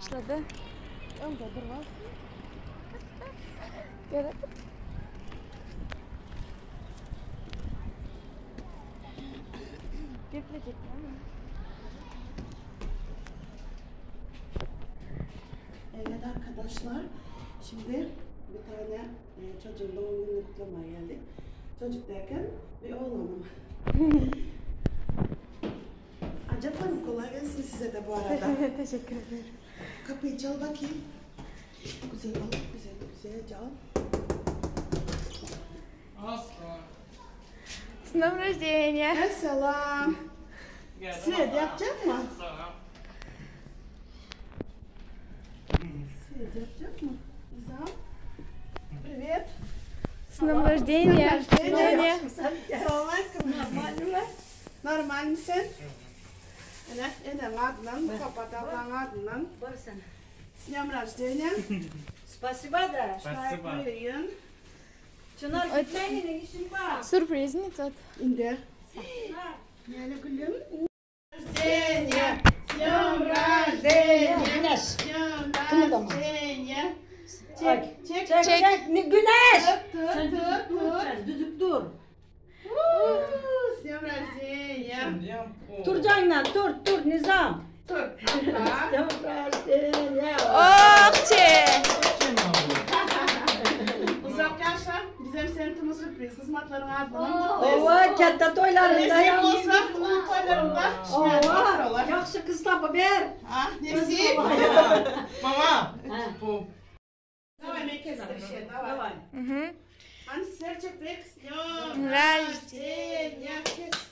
Başladı. Önce durmaz. Evet. Geplecek mi? Evet arkadaşlar, şimdi bir tane çocuğun doğum gününü kutlamaya geldik. Çocuk derken bir oğlanım. Acaba mı kolay gelsin size de bu arada. Teşekkür ederim. Kapıyı çal bakayım. Güzel al, güzel güzel çal. С днем рождения! Selam. Siyet yapacak mı? Siyet yapacak mı? Güzel. Привет. С днем рождения! Сегодня Selamünaleyküm. Normal mi? Normal misin? Evet, eden adından, kapatalım adından. Барсен. С днем рождения. Спасибо, да. Спасибо. Çınar gitmeyin, işim var. сюрприз не тот. İndi. Yani gülüm. Rождения. С днем рождения. Güneş. С днем рождения. Çek, çek, Çek, çek. Ne güneş? Tut, Sen tut, düzük dur, tut. sen düzük dur. С днем рождения. Turcanla, dur, Nizam. Tut. Охче! Uzaklaşlar. Bizim sentimiz sürpriz. Kızmatların ardından. Ova, katta toylarında Nasip ya. olsa ulu toylarında şişman Ova, bakıyorlar. yaxşı kız tapı ver. Ah, nasip. Mama, Ha. Давай, мекес bir şey, давай. Угу. Hani serçek bek. Рождения! Rождения.